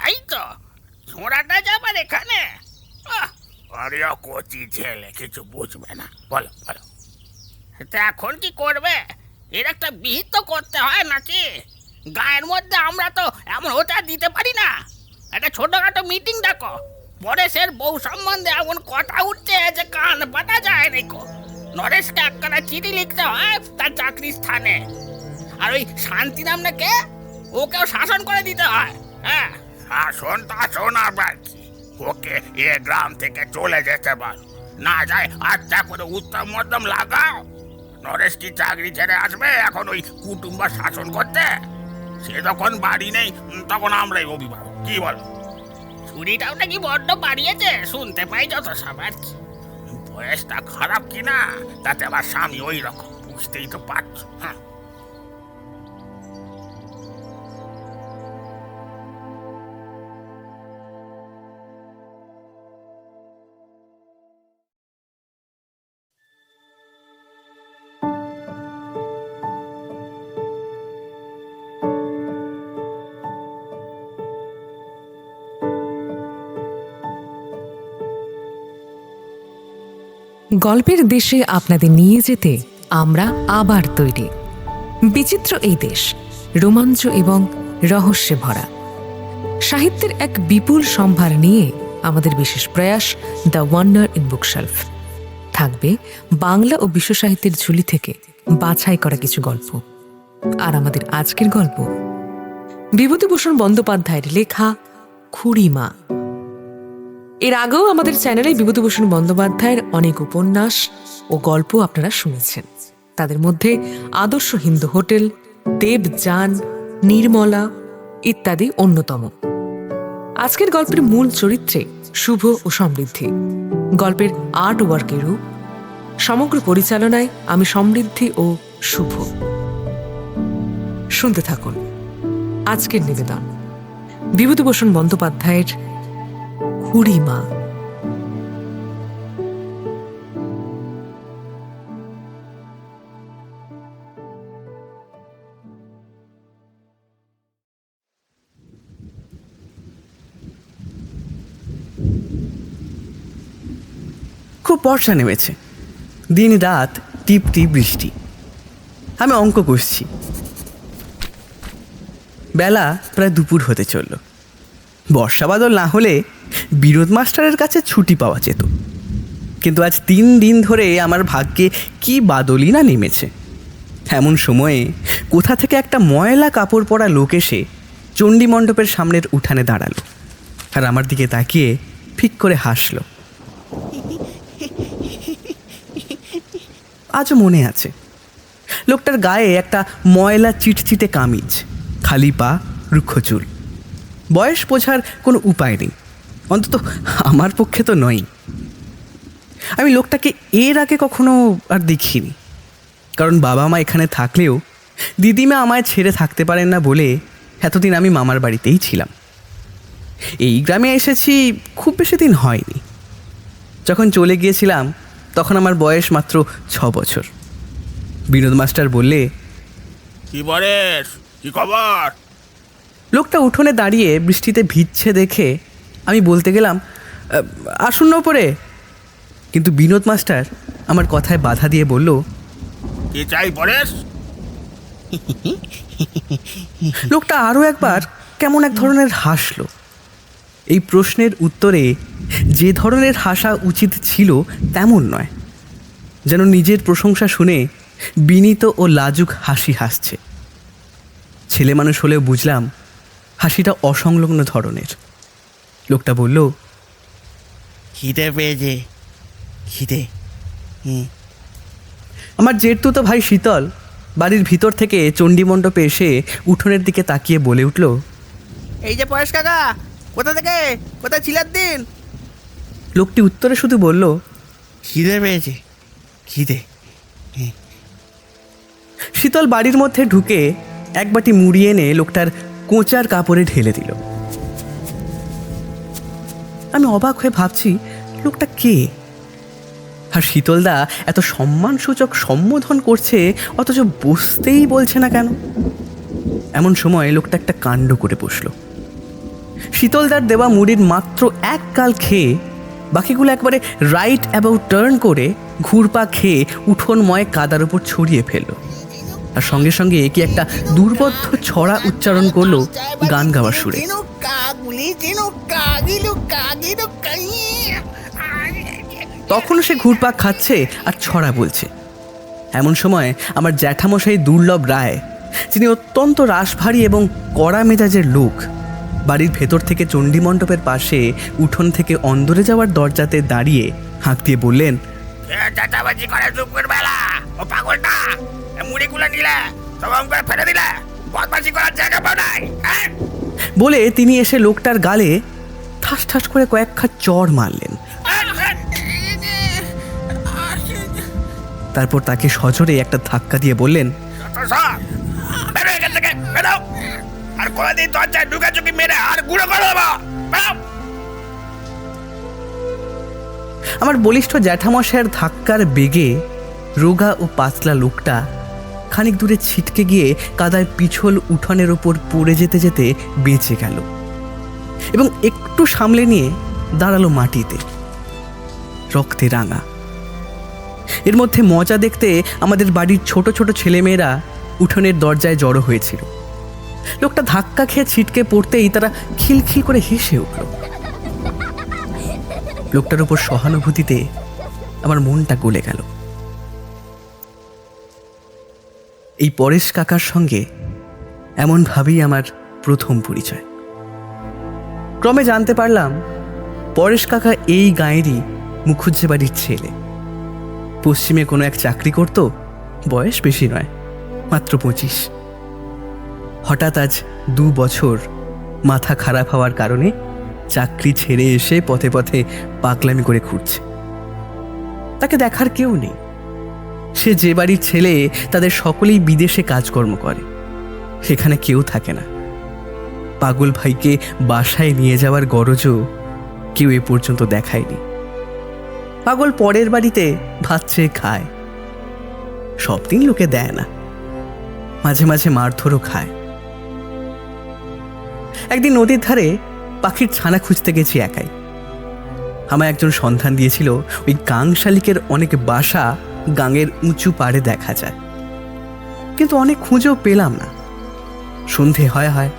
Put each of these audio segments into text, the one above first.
তাই তো, ছোঁড়াটা যাবার এখানে। আরে কচি ছেলে, কিছু বুঝবে না, বলো বলো। তা এখন কি করবে? এর একটা বিহিত তো করতে হয় নাকি? গায়ের মধ্যে আমরা তো এমন হতে আর দিতে পারি না। একটা ছোটখাটো মিটিং ডাকো। পরেশের বউ সম্বন্ধে এমন কথা উঠছে যে কান পাতা যায় রেখো। নরেশকে একখানা চিঠি লিখতে হয় তার চাকরির স্থানে। আর ওই শান্তি নামটা কে, ওকেও শাসন করে দিতে হয়। হ্যাঁ, শাসন টাসন আবার কি, ওকে এ গ্রাম থেকে চলে যেতে বল। না যায় আচ্ছা করে উত্তম মধ্যম লাগাও। নরেশ কি চাকরি ছেড়ে আসবে এখন ওই কুটুম্ব শাসন করতে? সে যখন বাড়ি নেই তখন আমরাই অভিভাবক, কি বলো? চুরিটাও নাকি বড্ড বাড়িয়েছে, শুনতে পাই যত সব আর কি। বয়সটা খারাপ কিনা, তাতে আবার স্বামী ওই রকম, বুঝতেই তো পারছো। হ্যাঁ, গল্পের দেশে আপনাদের নিয়ে যেতে আমরা আবার তৈরি। বিচিত্র এই দেশ রোমাঞ্চ এবং রহস্যে ভরা। সাহিত্যের এক বিপুল সম্ভার নিয়ে আমাদের বিশেষ প্রয়াস দ্য ওয়ান্ডার ইন বুকশেলফ। থাকবে বাংলা ও বিশ্ব সাহিত্যের ঝুলি থেকে বাছাই করা কিছু গল্প। আর আমাদের আজকের গল্প বিভূতিভূষণ বন্দ্যোপাধ্যায়ের লেখা খুড়িমা। এর আগেও আমাদের চ্যানেলে বিভূতিভূষণ বন্দ্যোপাধ্যায়ের অনেক উপন্যাস ও গল্প আপনারা শুনেছেন। তাদের মধ্যে আদর্শ হিন্দু হোটেল, দেবযান, নির্মলা ইত্যাদি অন্যতম। আজকের গল্পের মূল চরিত্রে শুভ ও সমৃদ্ধি। গল্পের আর্ট ওয়ার্কের রূপ, সমগ্র পরিচালনায় আমি সমৃদ্ধি ও শুভ। শুনতে থাকুন আজকের নিবেদন বিভূতিভূষণ বন্দ্যোপাধ্যায়ের খুড়িমা। খুব বর্ষা নেমেছে, দিন রাত টিপ টিপ বৃষ্টি। আমি অঙ্ক কষছি। বেলা প্রায় দুপুর হতে চলল। বর্ষা বাদল না হলে বিনোদ মাস্টারের কাছে ছুটি পাওয়া যেত, কিন্তু আজ 3 দিন ধরে আমার ভাগ্যে কি বাদলই না নেমেছে। এমন সময়ে কোথা থেকে একটা ময়লা কাপড় পরা লোক এসে চণ্ডী মণ্ডপের সামনের উঠানে দাঁড়ালো আর আমার দিকে তাকিয়ে ফিক করে হাসল। আজও মনে আছে, লোকটার গায়ে একটা ময়লা চিটচিটে কামিজ, খালি পা, রুক্ষ চুল। বয়স বোঝার কোনো উপায় নেই, অন্তত আমার পক্ষে তো নয়। আমি লোকটাকে এর আগে কখনো আর দেখিনি, কারণ বাবা মা এখানে থাকলেও দিদিমা আমায় ছেড়ে থাকতে পারেন না বলে এতদিন আমি মামার বাড়িতেই ছিলাম। এই গ্রামে এসেছি খুব বেশি দিন হয়নি। যখন চলে গিয়েছিলাম তখন আমার বয়স মাত্র 6 বছর। বিনোদ মাস্টার বললে, কি বলেস, কি খবর? লোকটা উঠোনে দাঁড়িয়ে বৃষ্টিতে ভিজছে দেখে আমি বলতে গেলাম, আসুন না উপরে। কিন্তু বিনোদ মাস্টার আমার কথায় বাধা দিয়ে বলল, কি চাই পরেশ? লোকটা আরও একবার কেমন এক ধরনের হাসল। এই প্রশ্নের উত্তরে যে ধরনের হাসা উচিত ছিল তেমন নয়, যেন নিজের প্রশংসা শুনে বিনীত ও লাজুক হাসি হাসছে। ছেলে মানুষ হলেও বুঝলাম হাসিটা অসংলগ্ন ধরনের। লোকটা বলল, খিদে পেয়েছে, খিদে। আমার জেঠতুতো ভাই শীতল বাড়ির ভিতর থেকে চণ্ডী মণ্ডপে এসে উঠোনের দিকে তাকিয়ে বলে উঠল, এই যে পরেশ কাকা, কোথা থেকে, কোথায় ছিলেন দিন? লোকটি উত্তরে শুধু বলল, খিদে পেয়েছে, খিদে। শীতল বাড়ির মধ্যে ঢুকে এক বাটি মুড়ি এনে লোকটার কোঁচার কাপড়ে ঢেলে দিল। আমি অবাক হয়ে ভাবছি লোকটা কে, আর শীতলদা এত সম্মানসূচক সম্বোধন করছে অথচ বসতেই বলছে না কেন। এমন সময় লোকটা একটা কাণ্ড করে বসল। শীতলদার দেওয়া মুড়ির মাত্র এক গাল খেয়ে বাকিগুলো একবারে রাইট অ্যাবাউট টার্ন করে ঘুরপা খেয়ে উঠোনময় কাদার উপর ছড়িয়ে ফেলল। আর সঙ্গে সঙ্গে কি একটা দুর্বোধ্য ছড়া উচ্চারণ করলো গান গাওয়ার সুরে। তখনও সে ঘুরপাক খাচ্ছে আর ছড়া বলছে। এমন সময় আমার জ্যাঠামশাই দুর্লভ রায়, যিনি অত্যন্ত রাশভারী এবং কড়া মেজাজের লোক, বাড়ির ভেতর থেকে চণ্ডী মণ্ডপের পাশে উঠোন থেকে অন্দরে যাওয়ার দরজাতে দাঁড়িয়ে হাঁক দিয়ে বললেন, চাচাবাজি করে দুপুর বেলা ও পাগলটা মুড়িগুলো নিলে তখন করে ফেলে দিলে, বদমাশি করার জায়গা পাও নাই। বলে তিনি এসে লোকটার গালে ঠাস ঠাস করে কয়েকখানা চড় মারলেন। তারপর তাকে সজোরে একটা ধাক্কা দিয়ে বললেন, আর কোনদিন দরজায় ঢুকাচুকি মেরে আর গুঁড়ো করে দেবো। আমার বলিষ্ঠ জ্যাঠামশায়ের ধাক্কার বেগে রোগা ও পাতলা লোকটা খানিক দূরে ছিটকে গিয়ে কাদায় পিছল উঠোনের ওপর পড়ে যেতে যেতে বেঁচে গেল এবং একটু সামলে নিয়ে দাঁড়ালো মাটিতে, রক্তে রাঙা। এর মধ্যে মজা দেখতে আমাদের বাড়ির ছোট ছোট ছেলেমেয়েরা উঠোনের দরজায় জড়ো হয়েছিল। লোকটা ধাক্কা খেয়ে ছিটকে পড়তেই তারা খিলখিল করে হেসে উঠল। লোকটার উপর সহানুভূতিতে আমার মনটা গলে গেল। এই পরেশ কাকার সঙ্গে এমনভাবেই আমার প্রথম পরিচয়। ক্রমে জানতে পারলাম পরেশ কাকা এই গাঁয়েরই মুখুজ্জে বাড়ির ছেলে। পশ্চিমে কোনো এক চাকরি করত, বয়স বেশি নয়, মাত্র 25। হঠাৎ আজ 2 বছর মাথা খারাপ হওয়ার কারণে চাকরি ছেড়ে এসে পথে পথে পাগলামি করে ঘুরছে। তাকে দেখার কেউ নেই। সে যে বাড়ির ছেলে তাদের সকলেই বিদেশে কাজকর্ম করে, সেখানে কেউ থাকে না। পাগল ভাইকে বাসায় নিয়ে যাওয়ার গরজও কেউ এ পর্যন্ত দেখায়নি। পাগল পরের বাড়িতে ভাত চেয়ে খায়, সব দিন লোকে দেয় না, মাঝে মাঝে মারধরও খায়। একদিন নদীর ধারে পাখির ছানা খুঁজতে গেছি একাই। আমায় একজন সন্ধান দিয়েছিল ওই গাং শালিকের অনেক বাসা গাঙের উঁচু পাড়ে দেখা যায়, কিন্তু অনেক খুঁজেও পেলাম না। সন্ধে হয় হয়,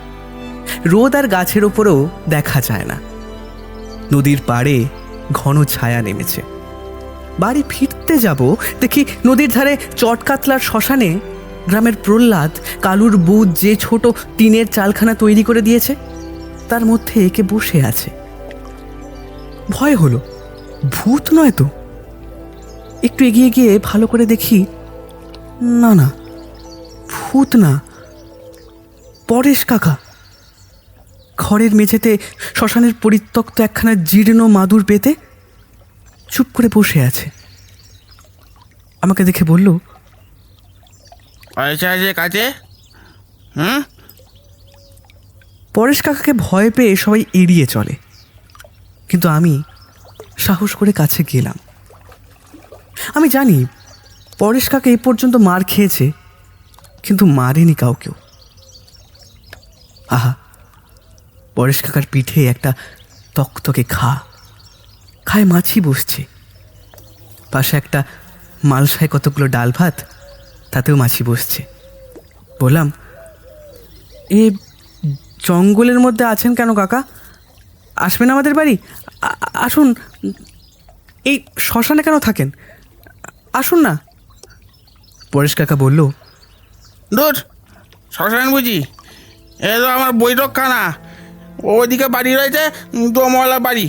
রোদ আর গাছের ওপরেও দেখা যায় না। নদীর পাড়ে ঘন ছায়া নেমেছে। বাড়ি ফিরতে যাব, দেখি নদীর ধারে চটকাতলার শ্মশানে গ্রামের প্রহ্লাদ কালুর বউ যে ছোট টিনের চালখানা তৈরি করে দিয়েছে তার মধ্যে একে বসে আছে। ভয় হলো, ভূত নয় তো। একটু এগিয়ে গিয়ে ভালো করে দেখি, না না, ভূত না, পরেশ কাকা। ঘরের মেঝেতে শ্মশানের পরিত্যক্ত একখানা জীর্ণ মাদুর পেতে চুপ করে বসে আছে। আমাকে দেখে বলল, কাছে পরেশ কাকাকে ভয় পেয়ে সবাই এড়িয়ে চলে, কিন্তু আমি সাহস করে কাছে গেলাম। আমি জানি পরেশ কাকা এ পর্যন্ত মার খেয়েছে, কিন্তু মারেনি কাউকেও। আহা, পরেশ কাকার পিঠে একটা তকতকে খায় মাছি বসছে। পাশে একটা মালসায় কতগুলো ডাল ভাত, তাতেও মাছি বসছে। বললাম, এ জঙ্গলের মধ্যে আছেন কেন কাকা? আসবেন আমাদের বাড়ি, আসুন। এই শ্মশানে কেন থাকেন? আসুন না। পরেশ কাকা বলল, দূর, শ্মশান বুঝি? এ তো আমার বৈঠকখানা। ওইদিকে বাড়ি রয়েছে, দোমলা বাড়ি।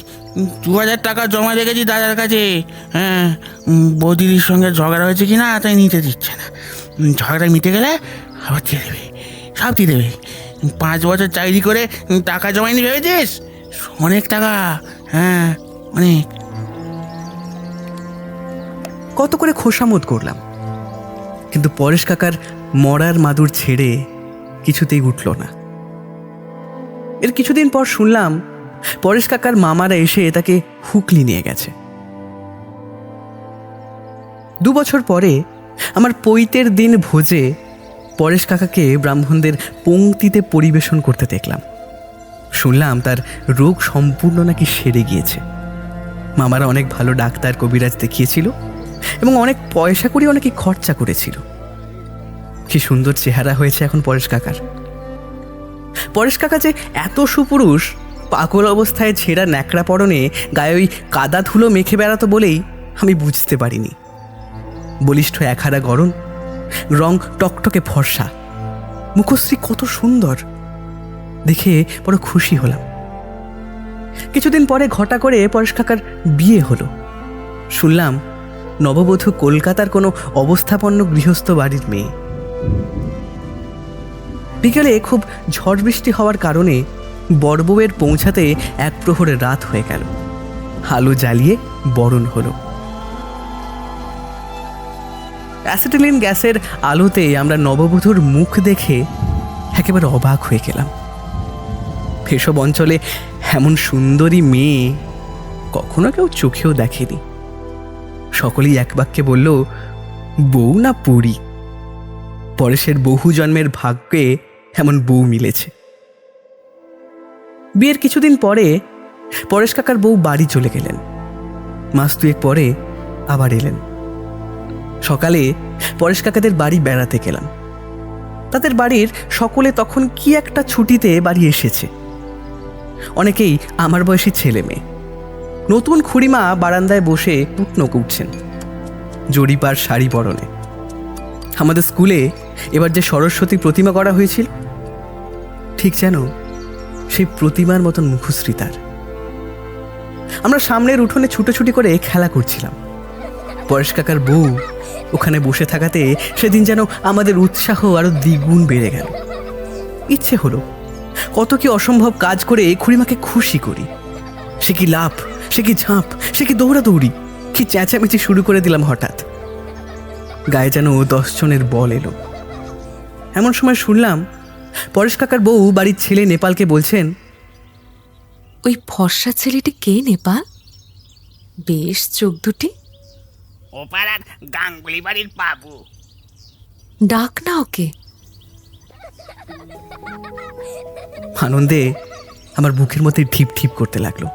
2000 টাকা জমা রেখেছি দাদার কাছে। হ্যাঁ, বৌদির সঙ্গে ঝগড়া হয়েছে কি না তাই নিতে দিচ্ছে না। ঝগড়া মিটে গেলে আবার দিয়ে দেবে, সব দিয়ে দেবে। 5 বছর চাকরি করে টাকা জমায়নি ভেবেছিস? অনেক টাকা, হ্যাঁ অনেক। কত করে খোসামত করলাম, কিন্তু পরেশ কাকার মরার মাদুর ছেড়ে কিছুতেই উঠল না। এর কিছুদিন পর শুনলাম পরেশ কাকার মামারা এসে তাকে হুগলি নিয়ে গেছে। 2 বছর পরে আমার পৈতের দিন ভোজে পরেশ কাকাকে ব্রাহ্মণদের পংক্তিতে পরিবেশন করতে দেখলাম। শুনলাম তার রোগ সম্পূর্ণ নাকি সেরে গিয়েছে। মামারা অনেক ভালো ডাক্তার কবিরাজ দেখিয়েছিল এবং অনেক পয়সা করে অনেকে খরচা করেছিল। কি সুন্দর চেহারা হয়েছে এখন পরেশ কাকার। পরেশ কাকা যে এত সুপুরুষ, পাগল অবস্থায় ছেঁড়া ন্যাকড়া পরনে গায়ে ওই কাদা ধুলো মেখে বেড়াতো বলেই আমি বুঝতে পারিনি। বলিষ্ঠ একহারা গড়ন, রং টকটকে ফর্সা, মুখশ্রী কত সুন্দর, দেখে বড় খুশি হলাম। কিছুদিন পরে ঘটা করে পরেশ কাকার বিয়ে হলো। শুনলাম নববধূ কলকাতার কোনো অবস্থাপন্ন গৃহস্থ বাড়ির মেয়ে। বিকেলে খুব ঝড় বৃষ্টি হওয়ার কারণে বরবউয়ের পৌঁছাতে এক প্রহরে রাত হয়ে গেল। আলো জ্বালিয়ে বরণ হলো। অ্যাসিটিলিন গ্যাসের আলোতে আমরা নববধূর মুখ দেখে একেবারে অবাক হয়ে গেলাম। এসব অঞ্চলে এমন সুন্দরী মেয়ে কখনো কেউ চোখেও দেখেনি। সকলেই এক বাক্যে বলল, বউ না পরী। পরেশের বহু জন্মের ভাগ্যে এমন বউ মিলেছে। বিয়ের কিছুদিন পরে পরেশ কাকার বউ বাড়ি চলে গেলেন। মাস দুয়েক পরে আবার এলেন। সকালে পরেশ কাকাদের বাড়ি বেড়াতে গেলাম। তাদের বাড়ির সকলে তখন কি একটা ছুটিতে বাড়ি এসেছে। অনেকেই আমার বয়সী ছেলে মেয়ে। নতুন খুড়িমা বারান্দায় বসে কুটনো কুটছেন, জরিপার শাড়ি পরনে। আমাদের স্কুলে এবার যে সরস্বতী প্রতিমা করা হয়েছিল, ঠিক যেন সেই প্রতিমার মতন মুখশ্রী তার। আমরা সামনের উঠোনে ছুটোছুটি করে খেলা করছিলাম। পরেশ কাকার বউ ওখানে বসে থাকাতে সেদিন যেন আমাদের উৎসাহ আরো দ্বিগুণ বেড়ে গেল। ইচ্ছে হলো কত কি অসম্ভব কাজ করে খুড়িমাকে খুশি করি। সে কি লাফ, সে কি ঝাঁপ, সে কি দৌড়াদৌড়ি, কি চেঁচামেচি শুরু করে দিলাম। হঠাৎ গায়ে যেন 10 জনের বল এলো। এমন সময় শুনলাম পরেশ কাকার বউ বাড়ির ছেলে নেপালকে বলছেন, ওই ফর্সা ছেলেটি কে নেপাল? বেশ চোখ দুটি। ও পাড়ার গাঙ্গুলি বাড়ির বাবু। ডাক না ওকে। আনন্দে আমার বুকের মধ্যে ঢিপ ঢিপ করতে লাগলো।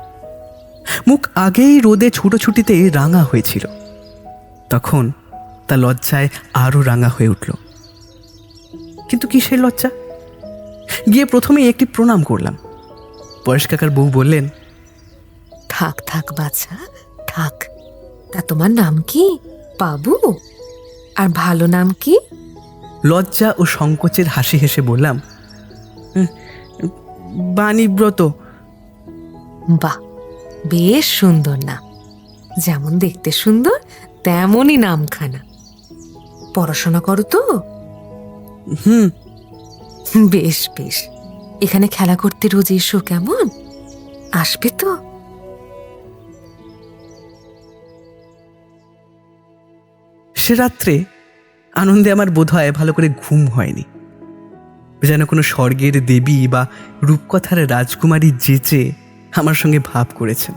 মুখ আগেই রোদে ছুটোছুটিতে রাঙা হয়েছিল, তখন তা লজ্জায় আরো রাঙা হয়ে উঠল। কিন্তু কিসের লজ্জা? গিয়ে প্রথমেই একটি প্রণাম করলাম। পরেশ কাকার বউ বললেন, থাক থাক বাছা, থাক। তা তোমার নাম কি? বাবু? আর ভালো নাম কি? লজ্জা ও সংকোচের হাসি হেসে বললাম, বাণীব্রত। বাহ, বেশ সুন্দর নাম। যেমন দেখতে সুন্দর তেমনই নামখানা। পড়াশোনা করো তো? হুম। বেশ বেশ। এখানে খেলা করতে রোজ এসো, কেমন? আসবে তো? সে রাত্রে আনন্দে আমার বোধহয় ভালো করে ঘুম হয়নি। যেন কোনো স্বর্গের দেবী বা রূপকথার রাজকুমারী যেচে আমার সঙ্গে ভাব করেছেন।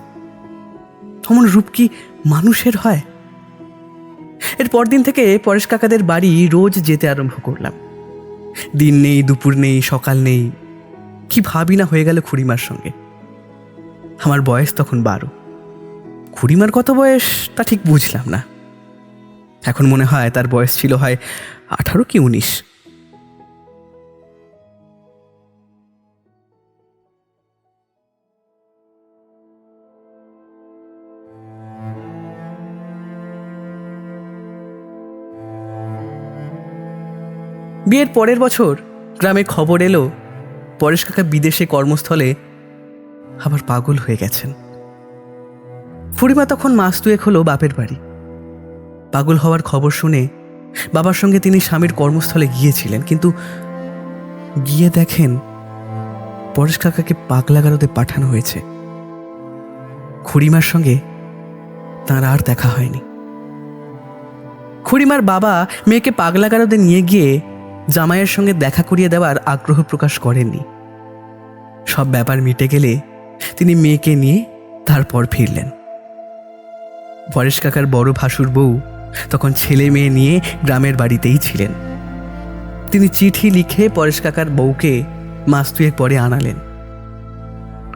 অমন রূপ কি মানুষের হয়? এর পরদিন থেকে পরেশ কাকাদের বাড়ি রোজ যেতে আরম্ভ করলাম। দিন নেই, দুপুর নেই, সকাল নেই, কি ভাবি না হয়ে গেল খুড়িমার সঙ্গে। আমার বয়স তখন 12। খুড়িমার কত বয়স তা ঠিক বুঝলাম না। এখন মনে হয় তার বয়স ছিল হয় 18 কি 19। বিয়ের পরের বছর গ্রামে খবর এলো পরেশ কাকা বিদেশে কর্মস্থলে আবার পাগল হয়ে গেছেন। খুড়িমা তখন মাস দুয়েক হলো বাপের বাড়ি। পাগল হওয়ার খবর শুনে বাবার সঙ্গে তিনি স্বামীর কর্মস্থলে গিয়েছিলেন, কিন্তু গিয়ে দেখেন পরেশ কাকাকে পাগলাগারদে পাঠানো হয়েছে। খুড়িমার সঙ্গে তাঁর আর দেখা হয়নি। খুড়িমার বাবা মেয়েকে পাগলাগারদে নিয়ে গিয়ে জামাইয়ের সঙ্গে দেখা করিয়ে দেওয়ার আগ্রহ প্রকাশ করেননি। সব ব্যাপার মিটে গেলে তিনি মেয়েকে নিয়ে তারপর ফিরলেন। পরেশ কাকার বড় ভাসুর বউ তখন ছেলে মেয়ে নিয়ে গ্রামের বাড়িতেই ছিলেন। তিনি চিঠি লিখে পরেশ কাকার বউকে মাস দুয়েক পরে আনালেন।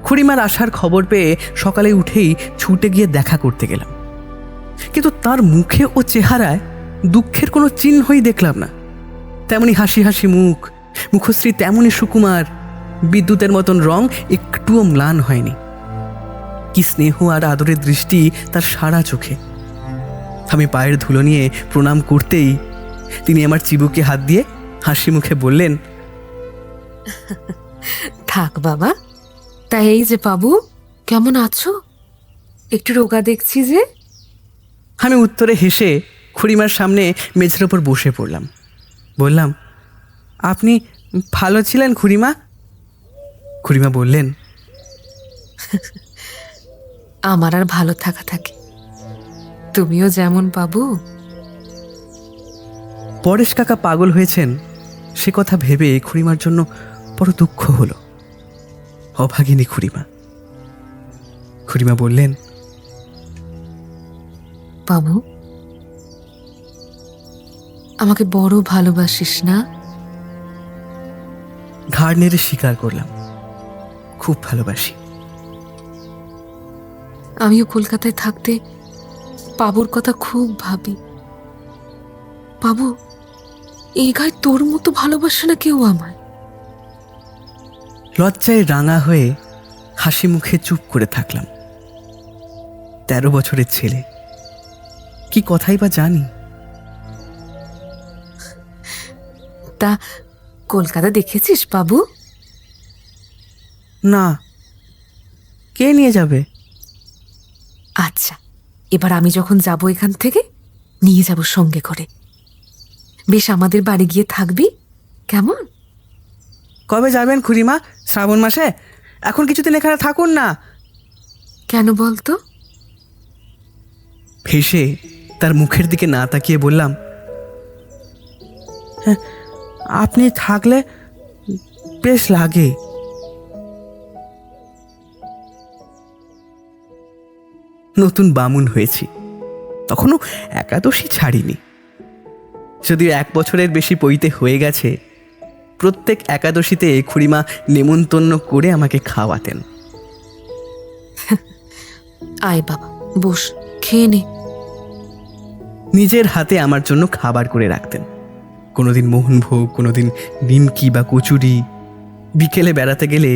খুড়িমার আসার খবর পেয়ে সকালে উঠেই ছুটে গিয়ে দেখা করতে গেলাম, কিন্তু তার মুখে ও চেহারায় দুঃখের কোনো চিহ্নই দেখলাম না। তেমনি হাসি হাসি মুখ, মুখশ্রী তেমনই সুকুমার, বিদ্যুতের মতন রং একটুও ম্লান হয়নি। কি স্নেহ আর আদরের দৃষ্টি তার সারা চোখে। আমি পায়ের ধুলো নিয়ে প্রণাম করতেই তিনি আমার চিবুকে হাত দিয়ে হাসি মুখে বললেন, থাক বাবা। তাই এই যে বাবু, কেমন আছো? একটু রোগা দেখছি যে। আমি উত্তরে হেসে খুড়িমার সামনে মেঝের ওপর বসে পড়লাম। বললাম, আপনি ভালো ছিলেন খুড়িমা? খুড়িমা বললেন, আমার আর ভালো থাকা থাকে, তুমিও যেমন বাবু। পরেশ কাকা পাগল হয়েছেন সে কথা ভেবে খুড়িমার জন্য বড় দুঃখ হলো। অভাগিনী খুড়িমা। খুড়িমা বললেন, বাবু, আমাকে বড় ভালোবাসিস না? ঘাড় নেড়ে স্বীকার করলাম, খুব ভালোবাসি। আমিও কলকাতায় থাকতে বাবুর কথা খুব ভাবি। বাবু, এই গায়ে তোর মতো ভালোবাসে না কেউ আমায়। লজ্জায় রাঙা হয়ে হাসি মুখে চুপ করে থাকলাম। 13 বছরের ছেলে, কি কথাই বা জানি। তা কলকাতা দেখেছিস বাবু? না, কে নিয়ে যাবে? আচ্ছা, এবার আমি যখন যাব এখান থেকে নিয়ে যাব সঙ্গে করে। বেশ আমাদের বাড়ি গিয়ে থাকবি, কেমন? কবে যাবেন খুড়িমা? শ্রাবণ মাসে? এখন কিছুদিন এখানে থাকুন না। কেন বলতো? হেসে তার মুখের দিকে না তাকিয়ে বললাম, হ্যাঁ, আপনি থাকলে বেশ লাগে। নতুন বামুন হয়েছি, তখনও একাদশী ছাড়িনি। যদিও 1 বছরের বেশি পইতে হয়ে গেছে, প্রত্যেক একাদশীতে খুড়িমা নেমন্তন্ন করে আমাকে খাওয়াতেন। আয় বাবা, বস, খেয়ে নে। নিজের হাতে আমার জন্য খাবার করে রাখতেন। কোনোদিন মোহনভোগ, কোনোদিন নিমকি বা কচুরি। বিকেলে বেড়াতে গেলে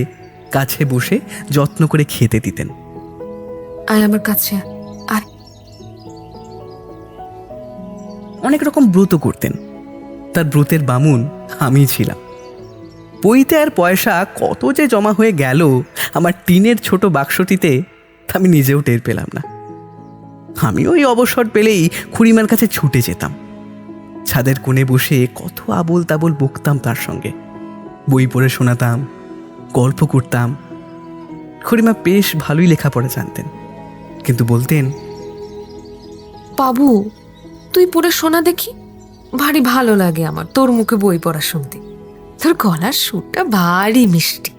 কাছে বসে যত্ন করে খেতে দিতেন। আয় আমার কাছে আয়। অনেক রকম ব্রত করতেন, তার ব্রতের বামুন আমি ছিলাম। পইতে আর পয়সা কত যে জমা হয়ে গেল আমার টিনের ছোট বাক্সটিতে, আমি নিজেও টের পেলাম না। আমিও ওই অবসর পেলেই খুড়িমার কাছে ছুটে যেতাম। ছাদের কোণে বসে কত আবোল তাবোল বকতাম তার সঙ্গে, বই পড়ে শোনাতাম, গল্প করতাম। খুড়িমা বেশ ভালোই লেখাপড়া জানতেন, কিন্তু বলতেন, বাবু, তুই পড়ে শোনা দেখি, ভারী ভালো লাগে আমার তোর মুখে বই পড়া শুনতে। তোর গলার সুরটা ভারী মিষ্টি।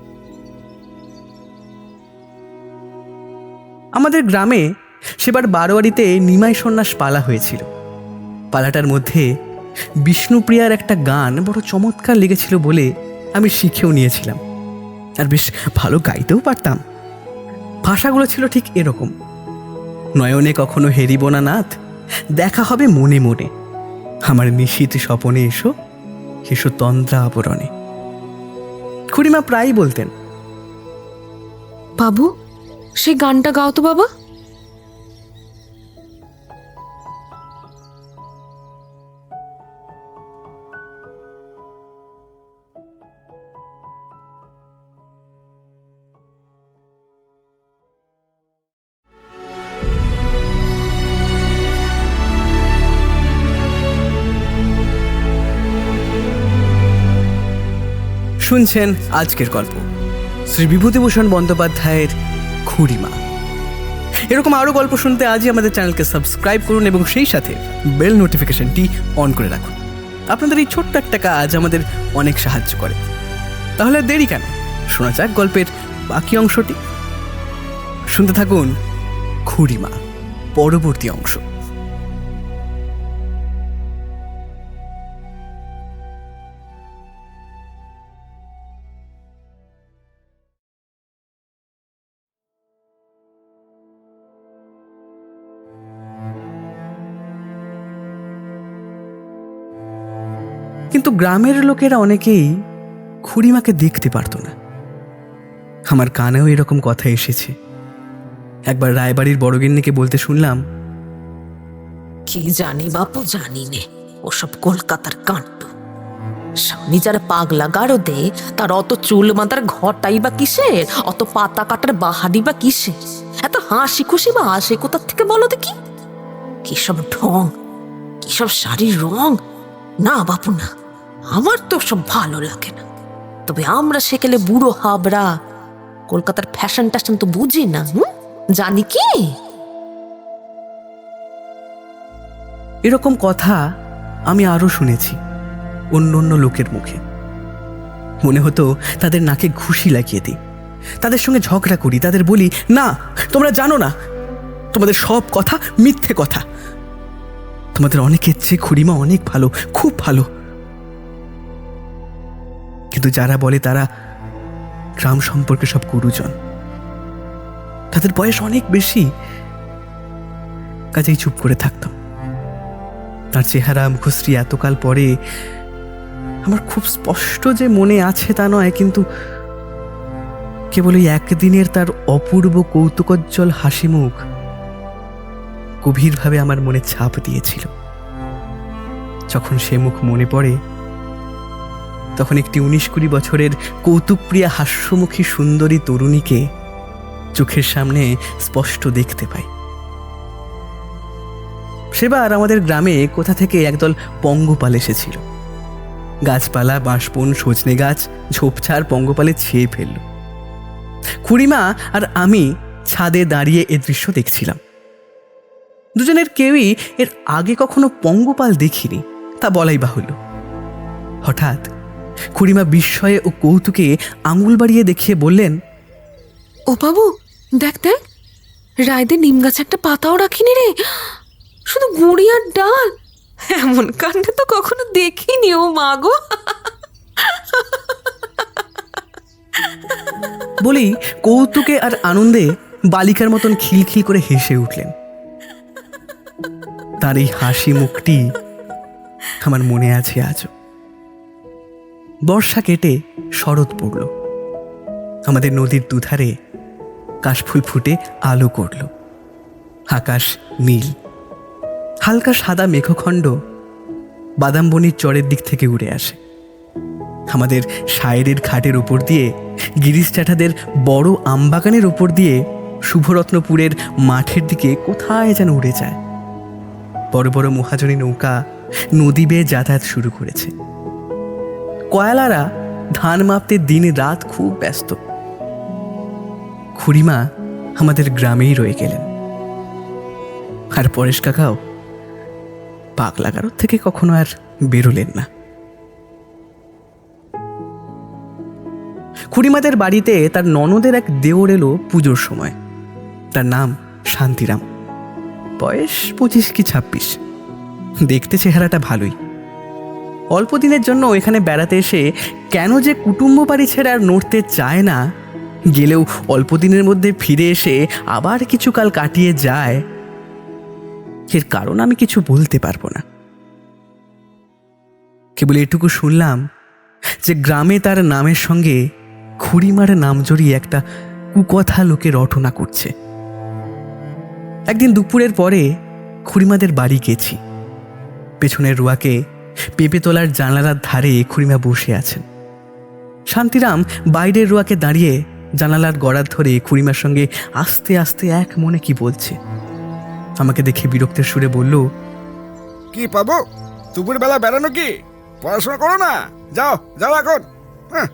আমাদের গ্রামে সেবার বারোয়ারিতে নিমাই সন্ন্যাস পালা হয়েছিল। পালাটার মধ্যে বিষ্ণুপ্রিয়ার একটা গান বড় চমৎকার লেগেছিল বলে আমি শিখেও নিয়েছিলাম, আর বেশ ভালো গাইতেও পারতাম। ভাষাগুলো ছিল ঠিক এরকম: নয়নে কখনো হেরিব না নাথ, দেখা হবে মনে মনে, আমার নিশীথ স্বপনে এসো, এসো তন্দ্রা আবরণে। খুড়িমা প্রায়ই বলতেন, বাবু, সেই গানটা গাও তো বাবা। শুনছেন আজকের গল্প, শ্রী বিভূতিভূষণ বন্দ্যোপাধ্যায়ের খুড়িমা। এরকম আরও গল্প শুনতে আজই আমাদের চ্যানেলকে সাবস্ক্রাইব করুন এবং সেই সাথে বেল নোটিফিকেশনটি অন করে রাখুন। আপনাদের এই ছোট্ট একটা কাজ আমাদের অনেক সাহায্য করে। তাহলে দেরি কেন, শোনা যাক গল্পের বাকি অংশটি। শুনতে থাকুন খুড়িমা, পরবর্তী অংশ। কিন্তু গ্রামের লোকেরা অনেকেই খুড়িমাকে দেখতে পারতো না। আমার কানেও এরকম কথা এসেছে। একবার রায়বাড়ির বড়গিন্নিকে বলতে শুনলাম, কি জানি বাপু, জানি নে, ওসব কলকাতার কাণ্ড। স্বামী যারা পাগলা গারদে, তার অত চুল মাথার ঘটাই বা কিসের, অত পাতা কাটার বাহারি বা কিসের, এত হাসি খুশি বা আসে কোথার থেকে বলো দেখি? কিসব ঢং, কিসব শাড়ির রং, না বাপু না, আমার তো সব ভালো লাগে না। তবে আমরা সেকেলে বুড়ো হাবরা, কলকাতার ফ্যাশন ট্যাশন তো বুঝি না, জানি কি? এরকম কথা আমি আরো শুনেছি অন্য অন্য লোকের মুখে। মনে হতো তাদের নাকে ঘুষি লাগিয়ে দিই, তাদের সঙ্গে ঝগড়া করি, তাদের বলি, না তোমরা জানো না, তোমাদের সব কথা মিথ্যে কথা, তোমাদের অনেকের চেয়ে খুড়িমা অনেক ভালো, খুব ভালো। কিন্তু যারা বলে তারা গ্রাম সম্পর্কে সব গুরুজন, তাদের বয়স অনেক বেশি, কাজেই চুপ করে থাকতাম। তার চেহারা মুখশ্রী এতকাল পরে আমার খুব স্পষ্ট যে মনে আছে তা নয়, কিন্তু কেবল এই একদিনের তার অপূর্ব কৌতুকোজ্জ্বল হাসি মুখ গভীরভাবে আমার মনে ছাপ দিয়েছিল। যখন সে মুখ মনে পড়ে, তখন একটি 19-20 বছরের কৌতুকপ্রিয়া হাস্যমুখী সুন্দরী তরুণীকে চোখের সামনে স্পষ্ট দেখতে পাই। সেবার আমাদের গ্রামে কোথা থেকে একদল পঙ্গপাল এসেছিল। গাছপালা, বাঁশবন, সজনে গাছ, ঝোপঝাড় পঙ্গপালে ছেয়ে ফেলল। খুড়িমা আর আমি ছাদে দাঁড়িয়ে এ দৃশ্য দেখছিলাম। দুজনের কেউই এর আগে কখনো পঙ্গপাল দেখিনি, তা বলাই বাহুল্য। হঠাৎ খুড়িমা বিস্ময়ে ও কৌতুকে আঙুল বাড়িয়ে দেখিয়ে বললেন, ও বাবু, দেখ দেখ, রায়দের নিম গাছে একটা পাতাও রাখিনি রে, শুধু গুঁড়ি আর ডাল। এমন কাণ্ড তো কখনো দেখিনি ও মা গো। বলেই কৌতুকে আর আনন্দে বালিকার মতন খিলখিল করে হেসে উঠলেন। তার এই হাসি মুখটি আমার মনে আছে আজও। বর্ষা কেটে শরৎ পড়ল। আমাদের নদীর দুধারে কাশফুল ফুটে আলো করল। আকাশ নীল, হালকা সাদা মেঘখণ্ড বাদামবনির চরের দিক থেকে উড়ে আসে। আমাদের শায়েরের ঘাটের উপর দিয়ে, গিরিশ জ্যাঠাদের বড় আমবাগানের উপর দিয়ে শুভরত্নপুরের মাঠের দিকে কোথায় যেন উড়ে যায়। বড় বড় মহাজনী নৌকা নদী বেয়ে যাতায়াত শুরু করেছে। কয়ালারা ধান মাপতে দিন রাত খুব ব্যস্ত। খুড়িমা আমাদের গ্রামেই রয়ে গেলেন। আর পরেশ কাকাও পাগলাগারদ থেকে কখনো আর বেরোলেন না। খুড়িমাদের বাড়িতে তার ননদের এক দেওর এলো পুজোর সময়। তার নাম শান্তিরাম, বয়স 25 কি 26। দেখতে চেহারাটা ভালোই। অল্প দিনের জন্য এখানে বেড়াতে এসে কেন যে কুটুম্ব বাড়ি ছেড়ে আর নড়তে চায় না, গেলেও অল্প দিনের মধ্যে ফিরে এসে আবার কিছুকাল কাটিয়ে যায়, এর কারণ আমি কিছু বলতে পারবো না। কেবল এটুকু শুনলাম যে গ্রামে তার নামের সঙ্গে খুড়িমার নাম জড়িয়ে একটা কুকথা লোকে রটনা করছে। একদিন দুপুরের পরে খুড়িমাদের বাড়ি গেছি। পেছনের রোয়াকে পেঁপে তোলার জানালার ধারে খুড়িমা বসে আছেন। শান্তিরাম বাইরের রোয়াকে দাঁড়িয়ে জানালার গড়ার ধরে খুড়িমার সঙ্গে আস্তে আস্তে এক মনে কি বলছে। আমাকে দেখে বিরক্তের সুরে বলল, কি পাবো, দুপুর বেলা বেড়ানো কি? পড়াশোনা করো না, যাও যাও এখন। হ্যাঁ,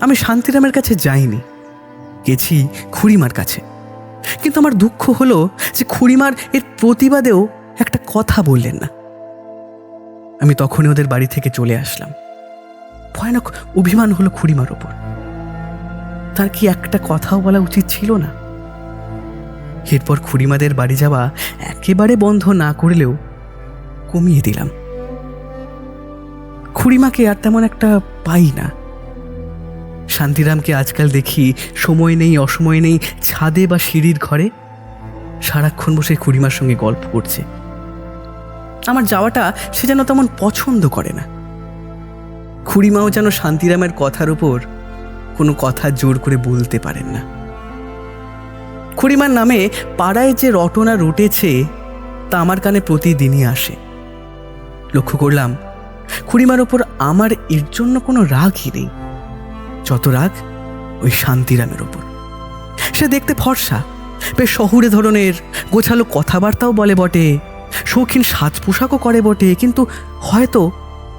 আমি শান্তিরামের কাছে যাইনি, গেছি খুড়িমার কাছে। কিন্তু আমার দুঃখ হলো যে খুড়িমার এর প্রতিবাদেও একটা কথা বললেন না। আমি তখনই ওদের বাড়ি থেকে চলে আসলাম। ভয়ানক অভিমান হলো খুড়িমার ওপর। তার কি একটা কথাও বলা উচিত ছিল না? এরপর খুড়িমাদের বাড়ি যাওয়া একেবারে বন্ধ না করলেও কমিয়ে দিলাম। খুড়িমাকে আর তেমন একটা পাই না। শান্তিরামকে আজকাল দেখি সময় নেই অসময় নেই ছাদে বা সিঁড়ির ঘরে সারাক্ষণ বসে খুড়িমার সঙ্গে গল্প করছে। আমার যাওয়াটা সে যেন তেমন পছন্দ করে না। খুড়িমাও যেন শান্তিরামের কথার উপর কোনো কথা জোর করে বলতে পারেন না। খুড়িমার নামে পাড়ায় যে রটনা রটেছে তা আমার কানে প্রতিদিনই আসে। লক্ষ্য করলাম খুড়িমার ওপর আমার এর জন্য কোনো রাগই নেই, যত রাগ ওই শান্তিরামের ওপর। সে দেখতে ফর্সা, বেশ শহুরে ধরনের, গোছালো কথাবার্তাও বলে বটে, শৌখিন সাজ পোশাকও করে বটে, কিন্তু হয়তো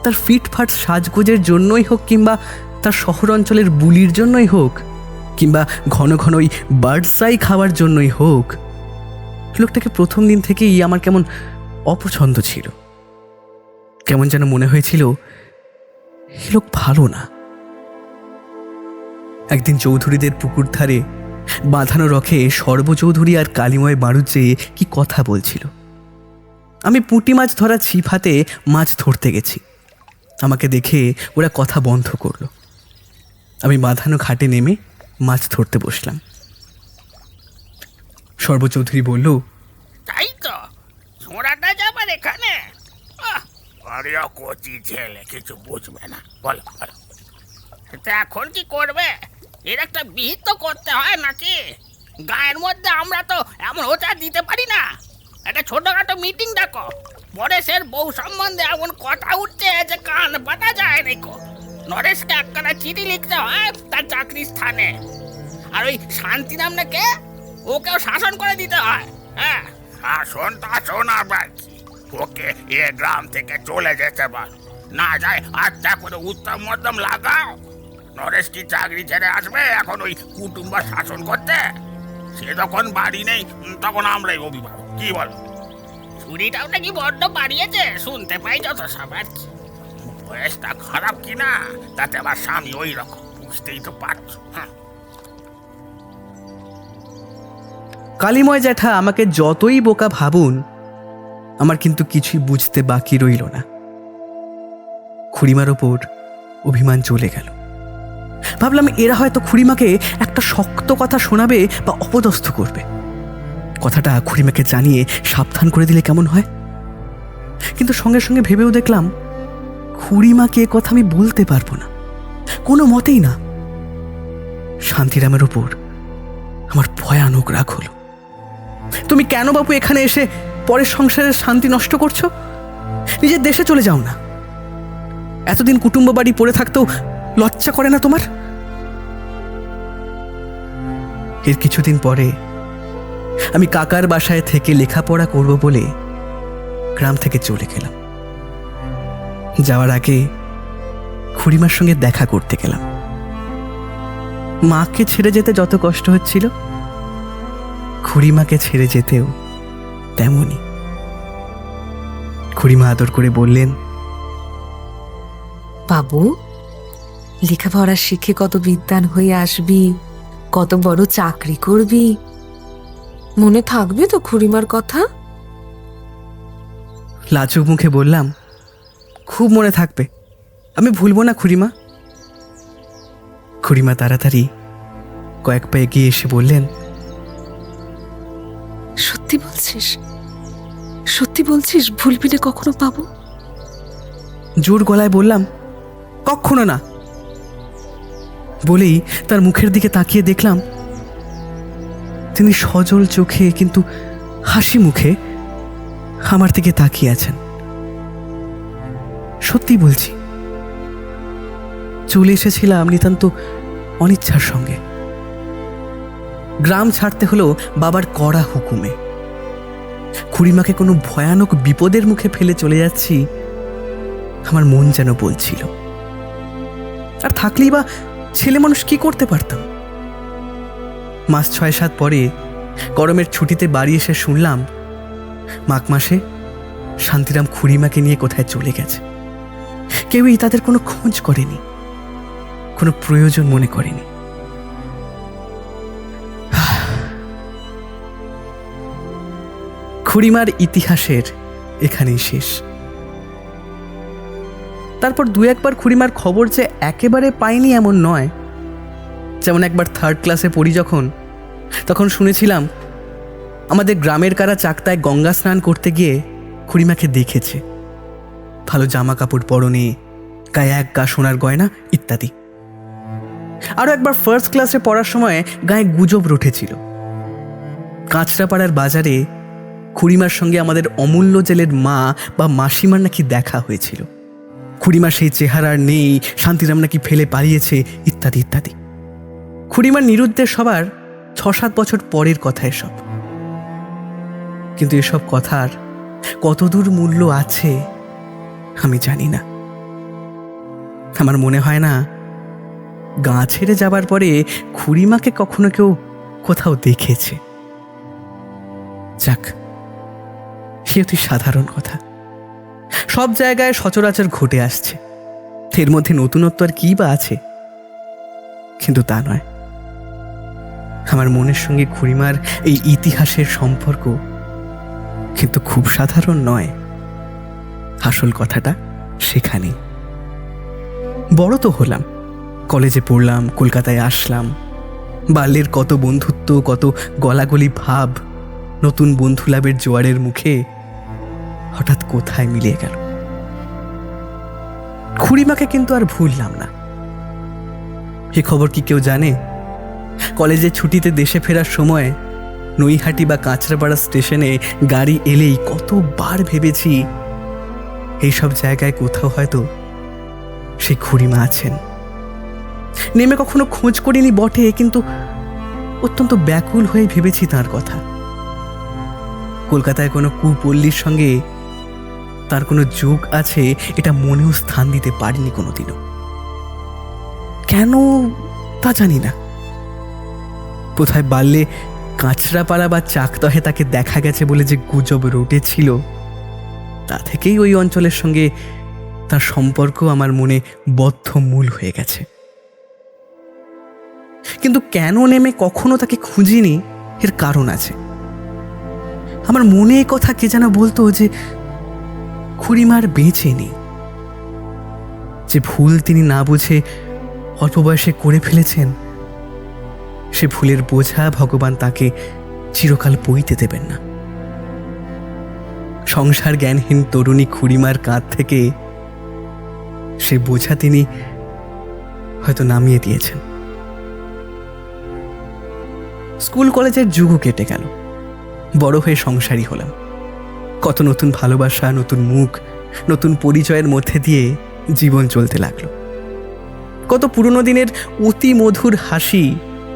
তার ফিটফাট সাজগোজের জন্যই হোক, কিংবা তার শহর অঞ্চলের বুলির জন্যই হোক, কিংবা ঘন ঘন ওই বার্ডসাই খাওয়ার জন্যই হোক, লোকটাকে প্রথম দিন থেকেই আমার কেমন অপছন্দ ছিল। কেমন যেন মনে হয়েছিল এ লোক ভালো না। একদিন চৌধুরীদের পুকুর ধারে বাঁধানো রখে সর্বচৌধুরী আর কালিময় বাড়ুজ্জে কি কথা বলছিল। আমি পুঁটি মাছ ধরা ছিপ হাতে মাছ ধরতে গেছি। আমাকে দেখে ওরা কথা বন্ধ করলো। আমি বাঁধানো ঘাটে নেমে মাছ ধরতে বসলাম। সর্বচৌধুরী বলল, তাই তো, ছোঁড়াটা যাবার এখানে। আহ, আরে কচি ছেলে, কিছু বুঝবে না, বলো বলো। তা এখন কি করবে? এর একটা বিহিত তো করতে হয় নাকি? গায়ের মধ্যে আমরা তো এমন ওটা দিতে পারি না। একটা ছোটখাটো মিটিং ডাকো। পরেশের বউ সম্বন্ধে এমন কথা উঠছে যে কান পাতা যায় নাকো। নরেশকে একখানা চিঠি লিখতে হয় তার চাকরির স্থানে। আর ওই শান্তিনাম না কে, ওকেও শাসন করে দিতে হয়। হ্যাঁ, শাসন টাসন আবার কি? ওকে এ গ্রাম থেকে চলে যেতে বলো। না যায় আচ্ছা করে উত্তম মধ্যম লাগাও। নরেশ কি চাকরি ছেড়ে আসবে এখন ওই কুটুম্ব শাসন করতে? সে যখন বাড়ি নেই তখন আমরাই অভিভাবক, কি বলো? ছুরিটাও নাকি বড্ড বাড়িয়েছে, শুনতে পাই যত সব আর কি। বয়সটা খারাপ কিনা তাতে আবার স্বামী ওই রকম, বুঝতেই তো পারছো। কালিময় জ্যাঠা আমাকে যতই বোকা ভাবুন, আমার কিন্তু কিছুই বুঝতে বাকি রইল না। খুড়িমার ওপর অভিমান চলে গেল। ভাবলাম এরা হয়তো খুড়িমাকে একটা শক্ত কথা শোনাবে বা অপদস্থ করবে। কথাটা খুড়িমাকে জানিয়ে সাবধান করে দিলে কেমন হয়। কিন্তু সঙ্গে সঙ্গে ভেবেও দেখলাম খুড়িমাকে এ কথা আমি বলতে পারবো না, কোনো মতেই না। শান্তিরামের ওপর আমার ভয়ানক রাগ হলো। তুমি কেন বাবু এখানে এসে পরের সংসারের শান্তি নষ্ট করছো? নিজের দেশে চলে যাও না। এতদিন কুটুম্ব বাড়ি পড়ে থাকতেও লজ্জা করে না তোমার? এর কিছুদিন পরে আমি কাকার বাসায় থেকে লেখাপড়া করব বলে গ্রাম থেকে চলে গেলাম। যাওয়ার আগে খুড়িমার সঙ্গে দেখা করতে গেলাম। মাকে ছেড়ে যেতে যত কষ্ট হচ্ছিল, খুড়িমাকে ছেড়ে যেতেও তেমনই। খুড়িমা আদর করে বললেন, বাবু, লেখাপড়া শিখে কত বিদ্বান হয়ে আসবি, কত বড় চাকরি করবি, মনে থাকবে তো খুড়িমার কথা? লাজুক মুখে বললাম, খুব মনে থাকবে, আমি ভুলবো না খুড়িমা। খুড়িমা তাড়াতাড়ি কয়েক পা এগিয়ে এসে বললেন, সত্যি বলছিস? সত্যি বলছিস ভুলবি না কখনো বাবু? জোর গলায় বললাম, কখনো না। বলেই তার মুখের দিকে তাকিয়ে দেখলাম তিনি সজল চোখে কিন্তু হাসি মুখে আমার দিকে তাকিয়ে আছেন। সত্যি বলছি, চলে এসেছিলাম নিতান্ত অনিচ্ছার সঙ্গে। গ্রাম ছাড়তে হলো বাবার কড়া হুকুমে। খুড়িমাকে কোনো ভয়ানক বিপদের মুখে ফেলে চলে যাচ্ছি, আমার মন যেন বলছিল। আর থাকলেই বা ছেলে মানুষ কি করতে পারতাম। মাস ৬-৭ পরে গরমের ছুটিতে বাড়ি এসে শুনলাম মাঘ মাসে শান্তিরাম খুড়িমাকে নিয়ে কোথায় চলে গেছে। কেউই তাদের কোনো খোঁজ করেনি, কোনো প্রয়োজন মনে করেনি। খুড়িমার ইতিহাসের এখানেই শেষ। তারপর দু একবার খুড়িমার খবর যে একেবারে পাইনি এমন নয়। যেমন একবার 3rd ক্লাসে পড়ি যখন, তখন শুনেছিলাম আমাদের গ্রামের কারা চাকতায় গঙ্গা স্নান করতে গিয়ে খুড়িমাকে দেখেছে। ভালো জামা কাপড় পরনে, গায়ে এক গা সোনার গয়না ইত্যাদি। আরও একবার ফার্স্ট ক্লাসে পড়ার সময় গায়ে গুজব রটেছিল। কাঁচরাপাড়ার বাজারে খুড়িমার সঙ্গে আমাদের অমূল্য জেলের মা বা মাসিমার নাকি দেখা হয়েছিল। খুড়িমা সেই চেহারার নেই, শান্তিরাম নাকি ফেলে পালিয়েছে ইত্যাদি ইত্যাদি। খুড়িমার নিরুদ্দের সবার 6-7 বছর পরের কথা এসব। কিন্তু এসব কথার কতদূর মূল্য আছে আমি জানি না। আমার মনে হয় না গাঁ ছেড়ে যাবার পরে খুড়িমাকে কখনো কেউ কোথাও দেখেছে। যাক, সে অতি সাধারণ কথা, সব জায়গায় সচরাচর ঘটে আসছে। এর মধ্যে নতুনত্ব আর কি বা আছে? কিন্তু তা নয়। আমার মনের সঙ্গে খুড়িমার এই ইতিহাসের সম্পর্ক কিন্তু খুব সাধারণ নয়। আসল কথাটা সেখানেই। বড় তো হলাম, কলেজে পড়লাম, কলকাতায় আসলাম। বাল্যের কত বন্ধুত্ব, কত গলাগলি ভাব নতুন বন্ধু লাভের জোয়ারের মুখে হঠাৎ কোথায় মিলিয়ে গেল। খুড়িমাকে কিন্তু আর ভুললাম না। এ খবর কি কেউ জানে? কলেজের ছুটিতে দেশে ফেরার সময় নৈহাটি বা কাঁচরাপাড়া স্টেশনে গাড়ি এলেই কতবার ভেবেছি এইসব জায়গায় কোথাও হয়তো সেই খুড়িমা আছেন। নেমে কখনো খোঁজ করিনি বটে, কিন্তু অত্যন্ত ব্যাকুল হয়ে ভেবেছি তার কথা। কলকাতায় কোনো কুপল্লীর সঙ্গে তার কোনো যোগ আছে এটা মনেও স্থান দিতে পারিনি কোনোদিনও। কেন তা জানি না। কোথায় বাল্যে কাঁচরাপাড়া বা চাকদহে তাকে দেখা গেছে বলে যে গুজব রটেছিল, তা থেকেই ওই অঞ্চলের সঙ্গে তার সম্পর্ক আমার মনে বদ্ধমূল হয়ে গেছে। কিন্তু কেন নেমে কখনো তাকে খুঁজিনি এর কারণ আছে। আমার মনে এ কথা কে যেন বলতো যে খুড়িমার বেঁচে নেই, যে ভুল তিনি না বুঝে অল্প বয়সে করে ফেলেছেন, সে ভুলের বোঝা ভগবান তাকে চিরকাল বইতে দেবেন না। সংসার জ্ঞানহীন তরুণী খুড়িমার কাঁধ থেকে সে বোঝা তিনি হয়তো নামিয়ে দিয়েছেন। স্কুল কলেজের যুগও কেটে গেল, বড় হয়ে সংসারী হলাম। কত নতুন ভালোবাসা, নতুন মুখ, নতুন পরিচয়ের মধ্যে দিয়ে জীবন চলতে লাগলো। কত পুরনো দিনের অতি মধুর হাসি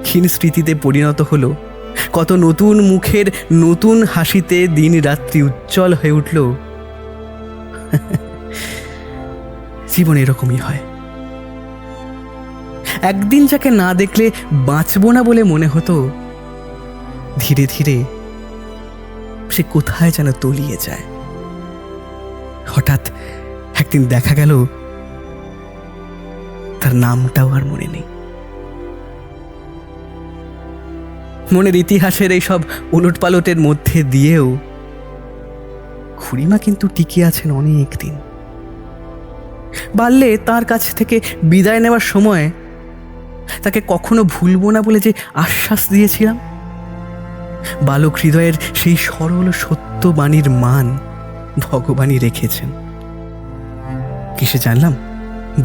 ক্ষীণ স্মৃতিতে পরিণত হলো। কত নতুন মুখের নতুন হাসিতে দিন রাত্রি উজ্জ্বল হয়ে উঠল। জীবন এরকমই হয়। একদিন যাকে না দেখলে বাঁচবো না বলে মনে হতো, ধীরে ধীরে সে কোথায় যেন তলিয়ে যায়। হঠাৎ একদিন দেখা গেল তার নামটাও আর মনে নেই। মনের ইতিহাসের এই সব উলটপালটের মধ্যে দিয়েও খুড়িমা কিন্তু টিকে আছেন অনেক দিন। বাল্যে তার কাছ থেকে বিদায় নেওয়ার সময় তাকে কখনো ভুলবো না বলে যে আশ্বাস দিয়েছিলাম, বালক হৃদয়ের সেই সরল সত্য বাণীর মান ভগবানই রেখেছেন। কিসে জানলাম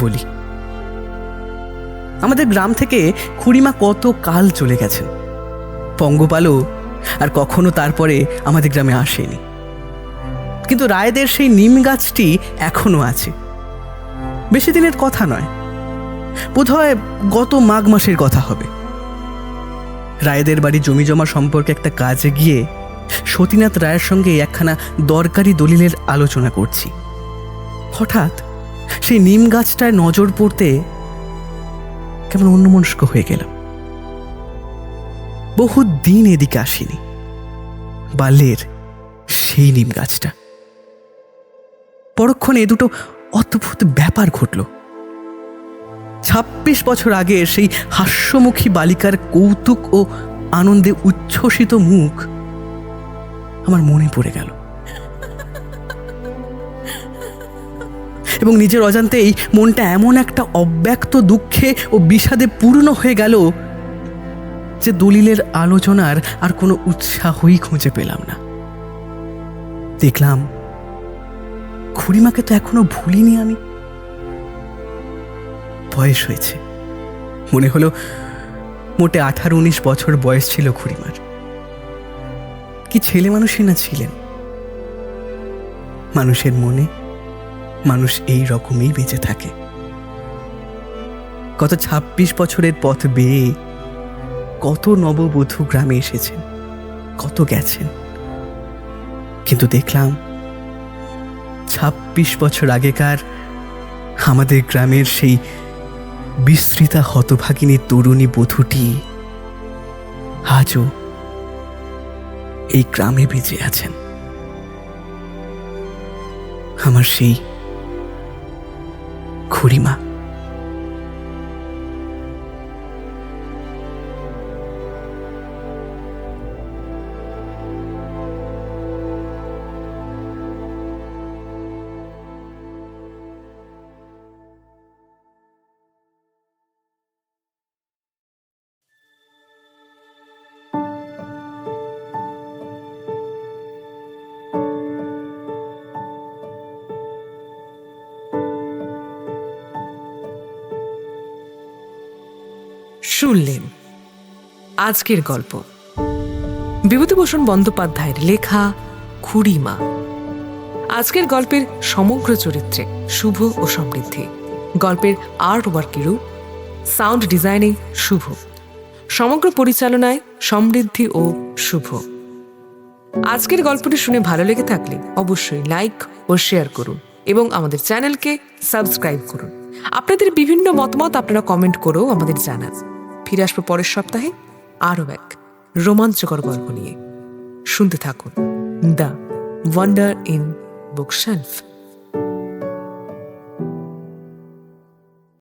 বলি। আমাদের গ্রাম থেকে খুড়িমা কত কাল চলে গেছেন, পঙ্গপালও আর কখনো তারপরে আমাদের গ্রামে আসেনি। কিন্তু রায়দের সেই নিম গাছটি এখনো আছে। বেশি দিনের কথা নয়, বোধহয় গত মাঘ মাসের কথা হবে। রায়দের বাড়ি জমি জমা সম্পর্কে একটা কাজে গিয়ে সতীনাথ রায়ের সঙ্গে একখানা দরকারি দলিলের আলোচনা করছি। হঠাৎ সেই নিম গাছটায় নজর পড়তে কেমন অন্যমনস্ক হয়ে গেলাম। বহুদিন এদিকে আসিনি। বাল্যের সেই নিম গাছটা। পরক্ষণে দুটো অদ্ভুত ব্যাপার ঘটল। 26 বছর আগে সেই হাস্যমুখী বালিকার কৌতুক ও আনন্দে উচ্ছ্বসিত মুখ আমার মনে পড়ে গেল, এবং নিজের অজান্তেই মনটা এমন একটা অব্যক্ত দুঃখে ও বিষাদে পূর্ণ হয়ে গেল যে দলিলের আলোচনার আর কোনো উৎসাহই খুঁজে পেলাম না। দেখলাম খুড়িমাকে তো এখনো ভুলিনি আমি। বয়স হয়েছে, মনে হলো মোটে 18-19 বছর বয়স ছিল খুড়িমার। কি ছেলে মানুষই না ছিলেন। মানুষের মনে মানুষ এই রকমই বেঁচে থাকে। গত 26 বছরের পথ বেয়ে কত নববধূ গ্রামে এসেছেন, কত গেছেন, কিন্তু দেখলাম 26 বছর আগেকার আমাদের গ্রামের সেই বিস্তৃতা হতভাগিনী তরুণী বধূটি আজও এই গ্রামে বেঁচে আছেন। আমার সেই খুড়িমা। শুনলেন আজকের গল্প বিভূতিভূষণ বন্দ্যোপাধ্যায়ের লেখা খুড়িমা। আজকের গল্পের সমগ্র চরিত্রে শুভ ও সমৃদ্ধি, গল্পের আর্ট ওয়ার্কেরও সাউন্ড ডিজাইনে শুভ, সমগ্র পরিচালনায় সমৃদ্ধি ও শুভ। আজকের গল্পটি শুনে ভালো লেগে থাকলে অবশ্যই লাইক ও শেয়ার করুন এবং আমাদের চ্যানেলকে সাবস্ক্রাইব করুন। আপনাদের বিভিন্ন মতামত আপনারা কমেন্ট করেও আমাদের জানান। ফিরে আসবো পরের সপ্তাহে আরও এক রোমাঞ্চকর গল্প নিয়ে। শুনতে থাকুন দ্য ওয়ান্ডার ইন বুকশেলফ।